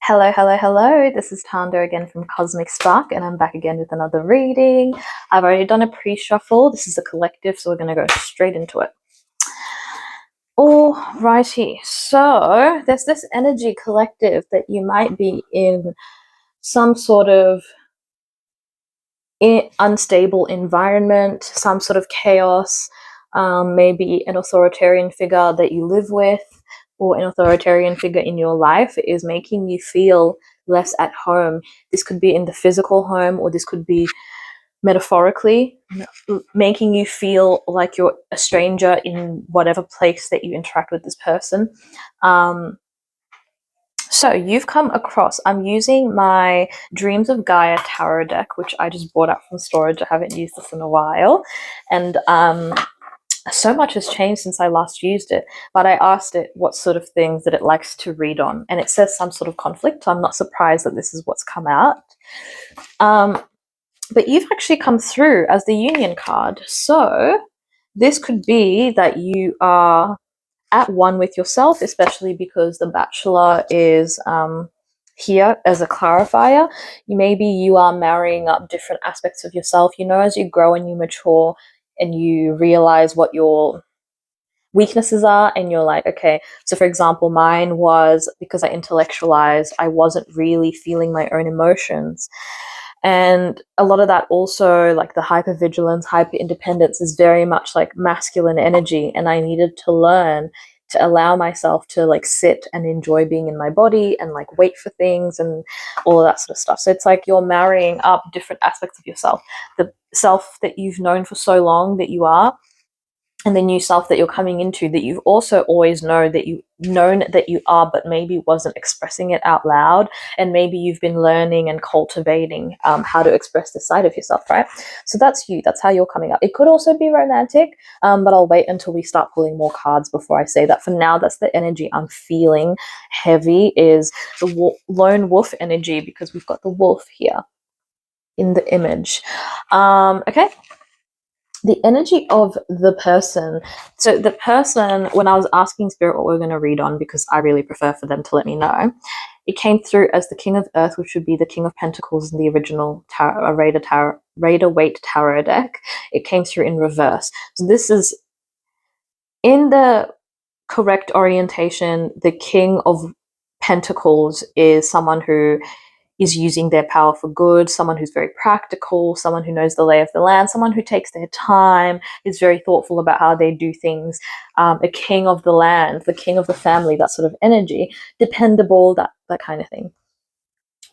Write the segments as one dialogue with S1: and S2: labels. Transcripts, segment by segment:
S1: Hello, hello, hello. This is Tando again from Cosmic Spark, and I'm back again with another reading. I've already done a pre-shuffle. This is a collective, so we're going to go straight into it. Alrighty, so there's this energy collective that you might be in some sort of unstable environment, some sort of chaos, maybe an authoritarian figure that you live with, or an authoritarian figure in your life is making you feel less at home. This could be in the physical home, or this could be metaphorically, making you feel like you're a stranger in whatever place that you interact with this person. So you've come across, I'm using my Dreams of Gaia tarot deck, which I just bought out from storage. I haven't used this in a while. And so much has changed since I last used it, but I asked it what sort of things that it likes to read on, and it says some sort of conflict, so I'm not surprised that this is what's come out. But you've actually come through as the Union card, so this could be that you are at one with yourself, especially because the Bachelor is here as a clarifier. Maybe you are marrying up different aspects of yourself. As you grow and you mature and you realize what your weaknesses are, and you're like, okay, so for example, mine was because I intellectualized, I wasn't really feeling my own emotions. And a lot of that also, like the hypervigilance, hyper independence, is very much like masculine energy. And I needed to learn to allow myself to like sit and enjoy being in my body and like wait for things and all of that sort of stuff. So it's like you're marrying up different aspects of yourself, the self that you've known for so long that you are, and the new self that you're coming into that you've also always known that you are, but maybe wasn't expressing it out loud. And maybe you've been learning and cultivating how to express this side of yourself, right? So that's you. That's how you're coming up. It could also be romantic, but I'll wait until we start pulling more cards before I say that. For now, that's the energy I'm feeling heavy, is the lone wolf energy, because we've got the wolf here in the image. Okay. The energy of the person. So the person, when I was asking Spirit what we're going to read on, because I really prefer for them to let me know, it came through as the King of Earth, which would be the King of Pentacles in the original Rider-Waite tarot deck. It came through in reverse. So this is, in the correct orientation, the King of Pentacles is someone who is using their power for good, someone who's very practical, someone who knows the lay of the land, someone who takes their time, is very thoughtful about how they do things, a king of the land, the king of the family, that sort of energy, dependable, that kind of thing.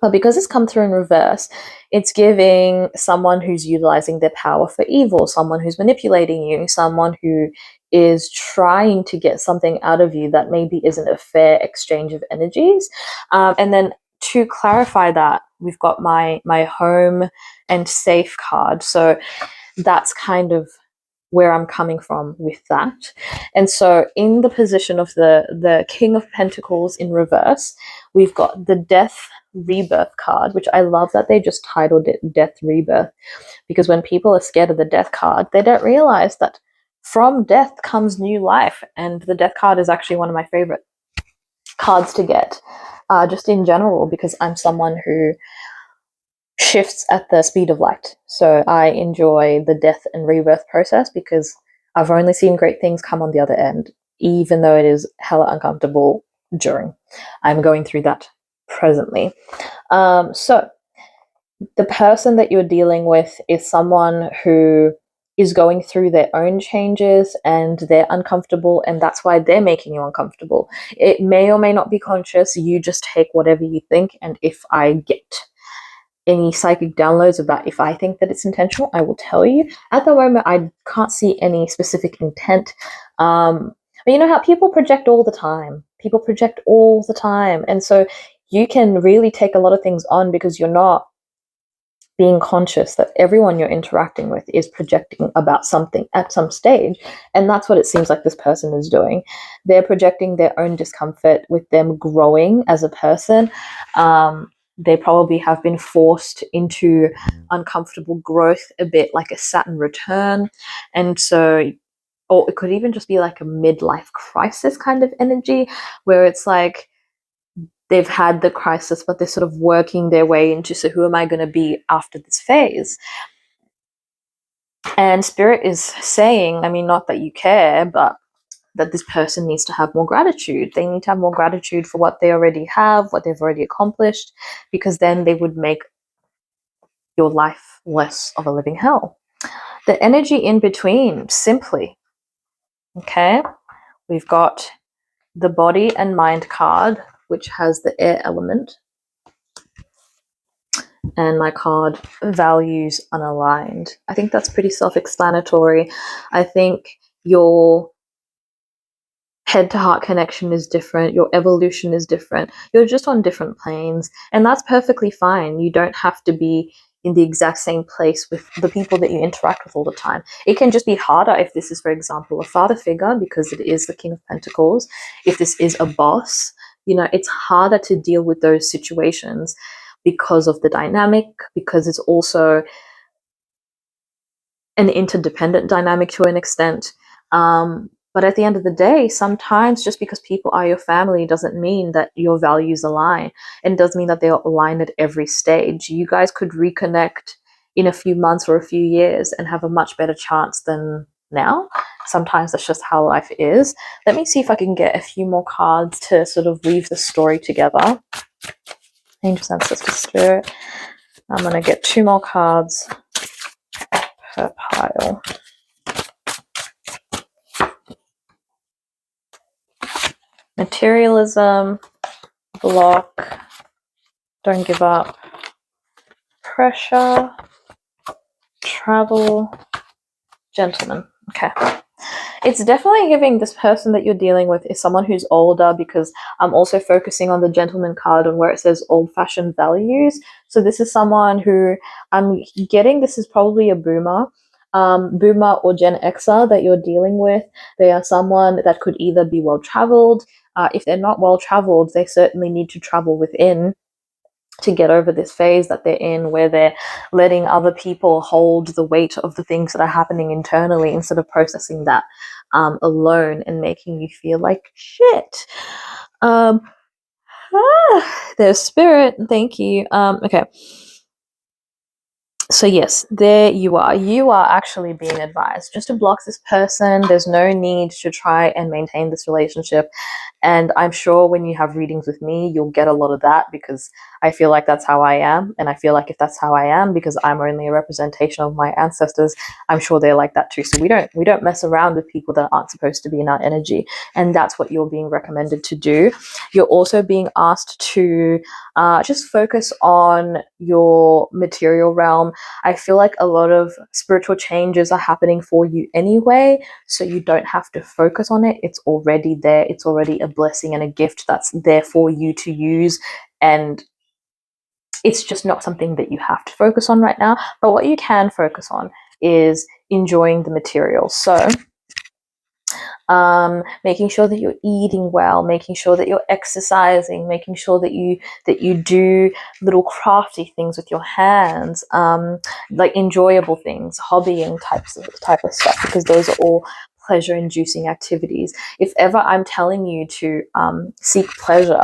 S1: But because it's come through in reverse, it's giving someone who's utilizing their power for evil, someone who's manipulating you, someone who is trying to get something out of you that maybe isn't a fair exchange of energies. And then to clarify that, we've got my home and safe card. So that's kind of where I'm coming from with that. And so in the position of the King of Pentacles in reverse, we've got the Death Rebirth card, which I love that they just titled it Death Rebirth, because when people are scared of the Death card, they don't realize that from death comes new life. And the Death card is actually one of my favorite cards to get, just in general, because I'm someone who shifts at the speed of light. So I enjoy the death and rebirth process because I've only seen great things come on the other end, even though it is hella uncomfortable during. I'm going through that presently. So the person that you're dealing with is someone who is going through their own changes and they're uncomfortable, and that's why they're making you uncomfortable. It may or may not be conscious. You just take whatever you think, and if I get any psychic downloads about if I think that it's intentional, I will tell you. At the moment, I can't see any specific intent. But you know how people project all the time. People project all the time. And so you can really take a lot of things on because you're not being conscious that everyone you're interacting with is projecting about something at some stage. And that's what it seems like this person is doing. They're projecting their own discomfort with them growing as a person. They probably have been forced into uncomfortable growth, a bit like a Saturn return. And so, or it could even just be like a midlife crisis kind of energy, where it's like they've had the crisis, but they're sort of working their way into, so who am I going to be after this phase? And Spirit is saying, I mean, not that you care, but that this person needs to have more gratitude. They need to have more gratitude for what they already have, what they've already accomplished, because then they would make your life less of a living hell. The energy in between, simply, okay? We've got the body and mind card, which has the air element, and my card, values unaligned. I think that's pretty self-explanatory. I think your head to heart connection is different, your evolution is different, you're just on different planes, and that's perfectly fine. You don't have to be in the exact same place with the people that you interact with all the time. It can just be harder if this is, for example, a father figure, because it is the King of Pentacles. If this is a boss, you know, it's harder to deal with those situations because of the dynamic, because it's also an interdependent dynamic to an extent. But at the end of the day, sometimes just because people are your family doesn't mean that your values align, and doesn't mean that they're aligned at every stage. You guys could reconnect in a few months or a few years and have a much better chance than now. Sometimes that's just how life is. Let me see if I can get a few more cards to sort of weave the story together. Angels, Ancestors, Spirit. I'm going to get 2 more cards per pile. Materialism, block, don't give up, pressure, travel, gentleman. Okay. It's definitely giving this person that you're dealing with is someone who's older, because I'm also focusing on the gentleman card and where it says old-fashioned values. So this is someone who I'm getting, this is probably a boomer. Boomer or Gen Xer that you're dealing with. They are someone that could either be well-traveled. If they're not well-traveled, they certainly need to travel within to get over this phase that they're in, where they're letting other people hold the weight of the things that are happening internally instead of processing that alone and making you feel like shit. There's Spirit. Thank you. Okay. So yes, there you are. You are actually being advised just to block this person. There's no need to try and maintain this relationship. And I'm sure when you have readings with me, you'll get a lot of that, because I feel like that's how I am. And I feel like if that's how I am, because I'm only a representation of my ancestors, I'm sure they're like that too. So we don't mess around with people that aren't supposed to be in our energy. And that's what you're being recommended to do. You're also being asked to just focus on your material realm. I feel like a lot of spiritual changes are happening for you anyway, so you don't have to focus on it. It's already there. It's already a blessing and a gift that's there for you to use, and it's just not something that you have to focus on right now. But what you can focus on is enjoying the material. So making sure that you're eating well, making sure that you're exercising, making sure that you do little crafty things with your hands, like enjoyable things, hobbying type of stuff, because those are all pleasure inducing activities. If ever I'm telling you to seek pleasure,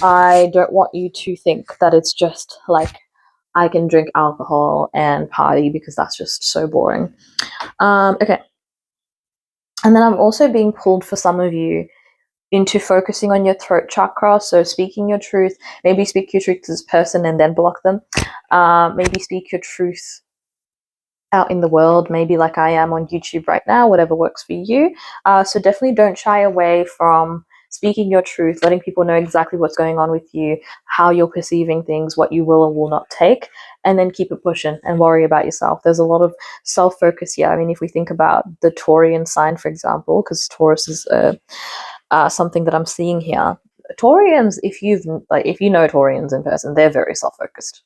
S1: I don't want you to think that it's just like I can drink alcohol and party, because that's just so boring. Okay. And then I'm also being pulled for some of you into focusing on your throat chakra. So speaking your truth, maybe speak your truth to this person and then block them. Maybe speak your truth out in the world, maybe like I am on YouTube right now, whatever works for you. So definitely don't shy away from speaking your truth, letting people know exactly what's going on with you, how you're perceiving things, what you will and will not take, and then keep it pushing and worry about yourself. There's a lot of self-focus here. I mean, if we think about the Taurian sign, for example, because Taurus is something that I'm seeing here. Taurians, if you know Taurians in person, they're very self-focused.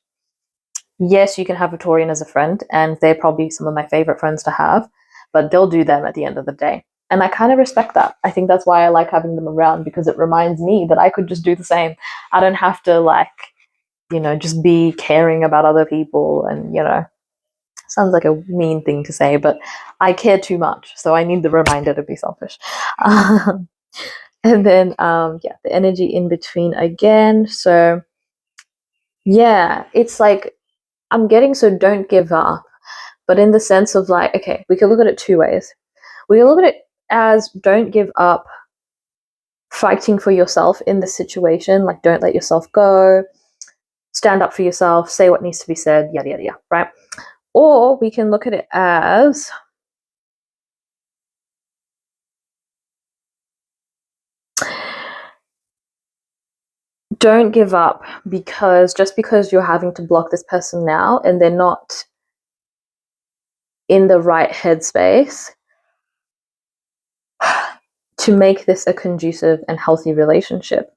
S1: Yes, you can have a Taurian as a friend, and they're probably some of my favorite friends to have, but they'll do them at the end of the day. And I kind of respect that. I think that's why I like having them around, because it reminds me that I could just do the same. I don't have to just be caring about other people, and sounds like a mean thing to say, but I care too much, so I need the reminder to be selfish. And then yeah, the energy in between again. So yeah, it's like I'm getting, so don't give up, but in the sense of like, okay, we can look at it two ways. We can look at it as don't give up fighting for yourself in the situation, like don't let yourself go, stand up for yourself, say what needs to be said, yada yada yada, right? Or we can look at it as don't give up, because just because you're having to block this person now and they're not in the right headspace to make this a conducive and healthy relationship,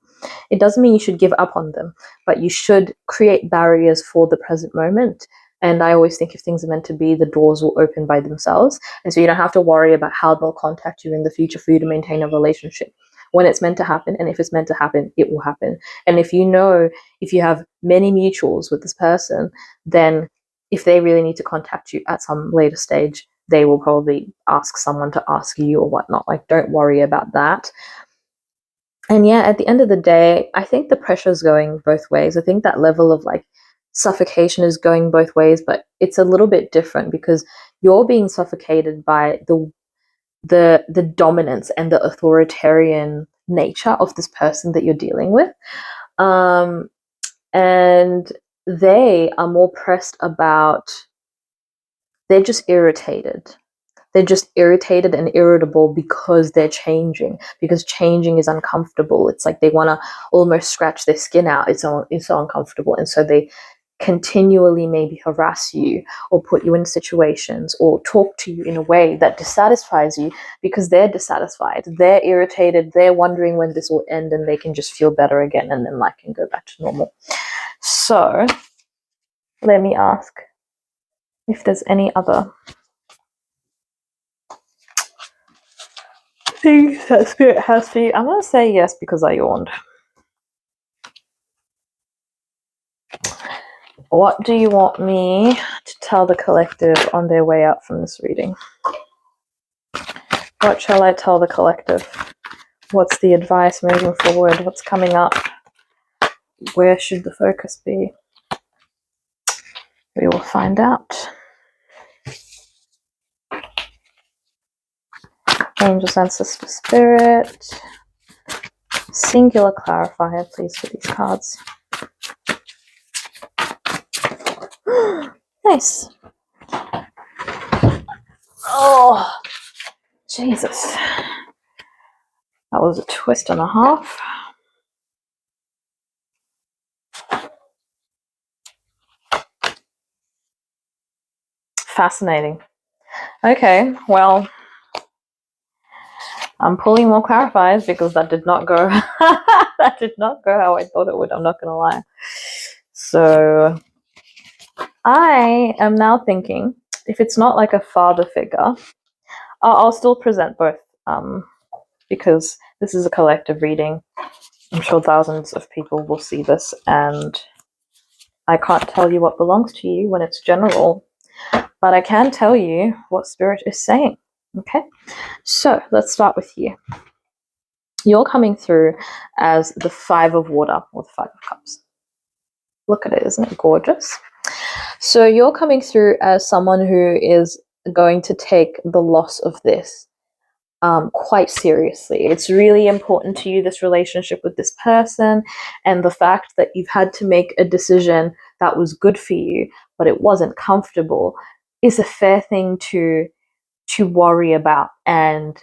S1: it doesn't mean you should give up on them, but you should create barriers for the present moment. And I always think if things are meant to be, the doors will open by themselves. And so you don't have to worry about how they'll contact you in the future for you to maintain a relationship. When it's meant to happen, and if it's meant to happen, it will happen. And if you know, if you have many mutuals with this person, then if they really need to contact you at some later stage, they will probably ask someone to ask you or whatnot. Like, don't worry about that. And yeah, at the end of the day, I think the pressure is going both ways. I think that level of like suffocation is going both ways, but it's a little bit different because you're being suffocated by the dominance and the authoritarian nature of this person that you're dealing with. Um, and they are more pressed about, they're just irritated. They're just irritated and irritable because they're changing, because changing is uncomfortable. It's like they want to almost scratch their skin out. It's so uncomfortable. And so they continually maybe harass you or put you in situations or talk to you in a way that dissatisfies you because they're dissatisfied. They're irritated. They're wondering when this will end and they can just feel better again and then life can go back to normal. So let me ask if there's any other things that spirit has for you. I'm going to say yes because I yawned. What do you want me to tell the collective on their way out from this reading? What shall I tell the collective? What's the advice moving forward? What's coming up? Where should the focus be? We will find out. Angels, ancestor, spirit. Singular clarifier, please, for these cards. Nice. Oh, Jesus. That was a twist and a half. Fascinating. Okay, well, I'm pulling more clarifiers because that did not go that did not go how I thought it would. I'm not gonna lie. So I am now thinking, if it's not like a father figure, I'll still present both, because this is a collective reading. I'm sure thousands of people will see this, and I can't tell you what belongs to you when it's general, but I can tell you what spirit is saying. Okay, so let's start with you. You're coming through as the Five of Water, or the Five of Cups. Look at it, isn't it gorgeous? So you're coming through as someone who is going to take the loss of this quite seriously. It's really important to you, this relationship with this person, and the fact that you've had to make a decision that was good for you, but it wasn't comfortable, is a fair thing to worry about and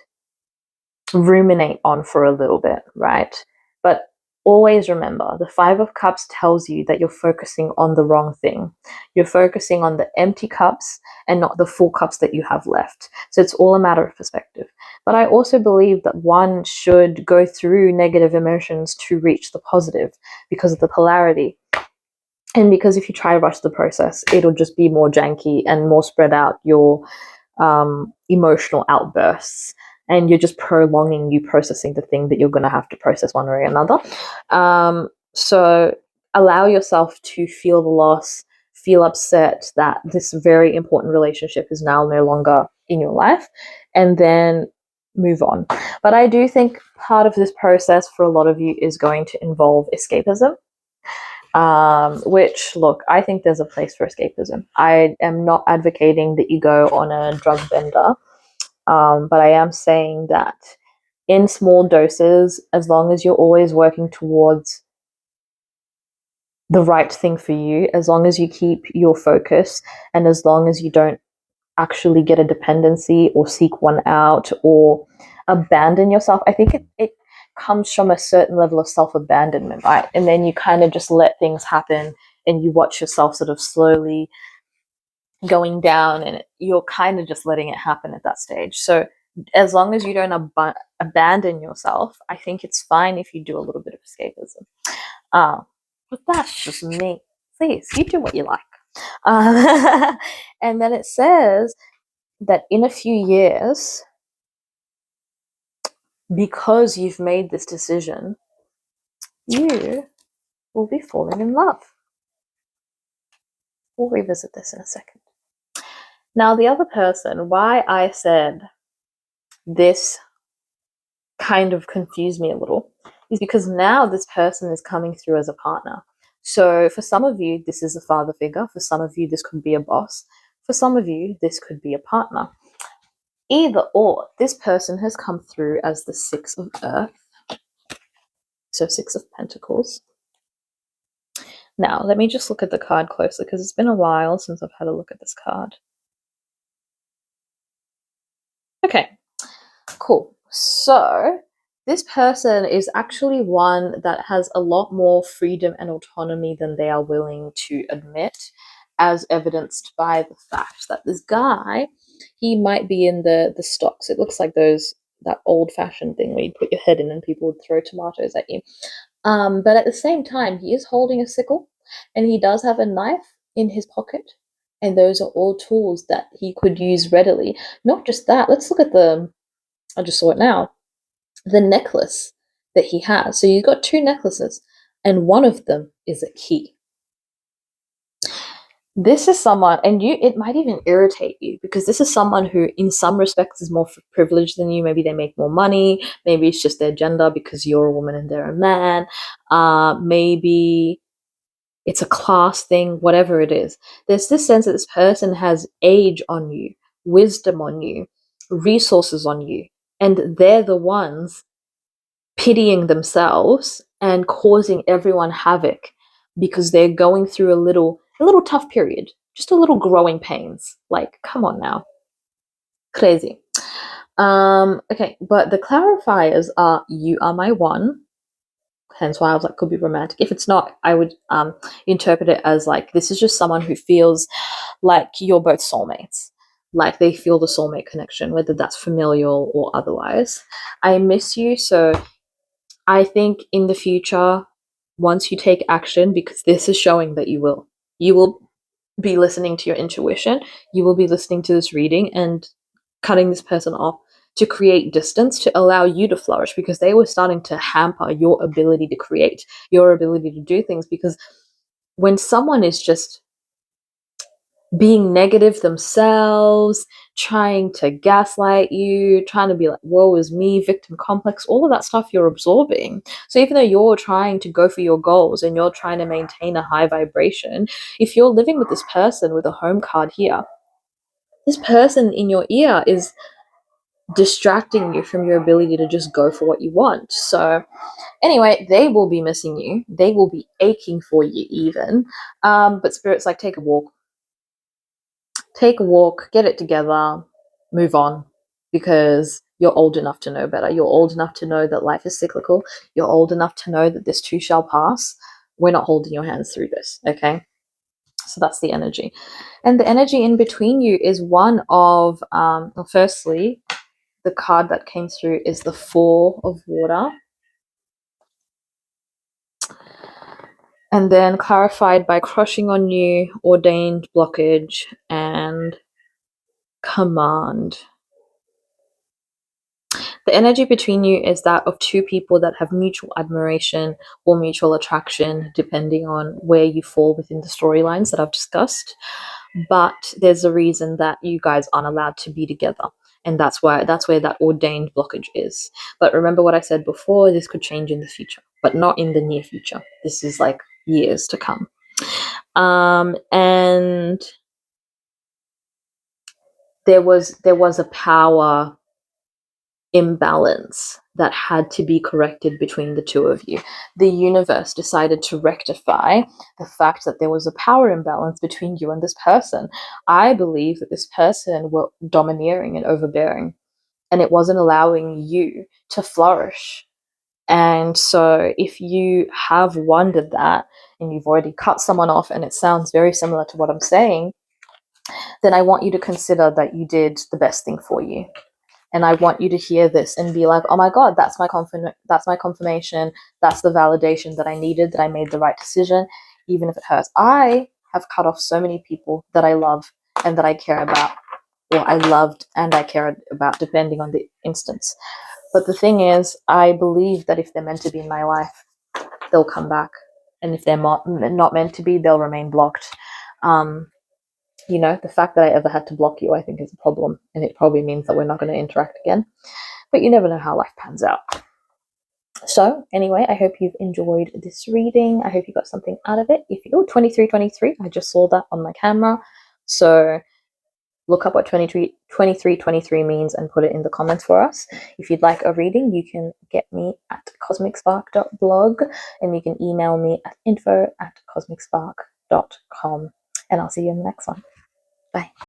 S1: ruminate on for a little bit, right? But always remember, the Five of Cups tells you that you're focusing on the wrong thing. You're focusing on the empty cups and not the full cups that you have left. So it's all a matter of perspective. But I also believe that one should go through negative emotions to reach the positive because of the polarity. And because if you try to rush the process, it'll just be more janky and more spread out your emotional outbursts, and you're just prolonging you processing the thing that you're going to have to process one way or another. So allow yourself to feel the loss, feel upset that this very important relationship is now no longer in your life, and then move on. But I do think part of this process for a lot of you is going to involve escapism. Which, look, I think there's a place for escapism. I am not advocating that you go on a drug bender, but I am saying that in small doses, as long as you're always working towards the right thing for you, as long as you keep your focus, and as long as you don't actually get a dependency or seek one out or abandon yourself, I think it comes from a certain level of self-abandonment, right? And then you kind of just let things happen and you watch yourself sort of slowly going down, and you're kind of just letting it happen at that stage. So as long as you don't abandon yourself, I think it's fine if you do a little bit of escapism. But that's just me. Please, you do what you like. And then it says that in a few years, because you've made this decision, you will be falling in love. We'll revisit this in a second. Now, the other person, why I said this kind of confused me a little, is because now this person is coming through as a partner. So for some of you, this is a father figure. For some of you, this could be a boss. For some of you, this could be a partner. Either or, this person has come through as the Six of Earth, so Six of Pentacles. Now, let me just look at the card closely because it's been a while since I've had a look at this card. Okay, cool. So this person is actually one that has a lot more freedom and autonomy than they are willing to admit, as evidenced by the fact that this guy, he might be in the stocks. It looks like that old-fashioned thing where you put your head in and people would throw tomatoes at you. But at the same time, he is holding a sickle and he does have a knife in his pocket. And those are all tools that he could use readily. Not just that, let's look at I just saw it now, the necklace that he has. So you've got two necklaces, and one of them is a key. This is someone, and it might even irritate you because this is someone who, in some respects, is more privileged than you. Maybe they make more money. Maybe it's just their gender because you're a woman and they're a man. Maybe it's a class thing, whatever it is. There's this sense that this person has age on you, wisdom on you, resources on you, and they're the ones pitying themselves and causing everyone havoc because they're going through a little tough period, just a little growing pains. Like, come on now. Crazy. Okay, but the clarifiers are you are my one. Hence why I was like, could be romantic. If it's not, I would interpret it as like, this is just someone who feels like you're both soulmates. Like they feel the soulmate connection, whether that's familial or otherwise. I miss you, so I think in the future, once you take action, because this is showing that you will be listening to your intuition, you will be listening to this reading and cutting this person off to create distance to allow you to flourish, because they were starting to hamper your ability to create, your ability to do things. Because when someone is just being negative themselves, trying to gaslight you, trying to be like, woe is me, victim complex, all of that stuff you're absorbing. So even though you're trying to go for your goals and you're trying to maintain a high vibration, if you're living with this person with a home card here, this person in your ear is distracting you from your ability to just go for what you want. So anyway, they will be missing you. They will be aching for you even. But Spirit's like, take a walk, get it together, move on, because you're old enough to know better. You're old enough to know that life is cyclical. You're old enough to know that this too shall pass. We're not holding your hands through this, okay? So that's the energy. And the energy in between you is one of, well, firstly, the card that came through is the Four of Water. And then clarified by crushing on you, ordained blockage, and command. The energy between you is that of two people that have mutual admiration or mutual attraction, depending on where you fall within the storylines that I've discussed. But there's a reason that you guys aren't allowed to be together. And that's where that ordained blockage is. But remember what I said before, this could change in the future, but not in the near future. This is like years to come. And there was a power imbalance that had to be corrected between the two of you. The universe decided to rectify the fact that there was a power imbalance between you and this person. I believe that this person were domineering and overbearing, and it wasn't allowing you to flourish. And so if you have wondered that and you've already cut someone off and it sounds very similar to what I'm saying, then I want you to consider that you did the best thing for you. And I want you to hear this and be like, oh my God, that's my confirmation. That's the validation that I needed, that I made the right decision, even if it hurts. I have cut off so many people that I love and that I care about, or I loved and I cared about, depending on the instance. But the thing is, I believe that if they're meant to be in my life, they'll come back. And if they're not meant to be, they'll remain blocked. The fact that I ever had to block you, I think, is a problem. And it probably means that we're not going to interact again. But you never know how life pans out. So, anyway, I hope you've enjoyed this reading. I hope you got something out of it. If you 2323, I just saw that on my camera. So, look up what 2323 means and put it in the comments for us. If you'd like a reading, you can get me at cosmicspark.blog, and you can email me at info@cosmicspark.com. And I'll see you in the next one. Bye.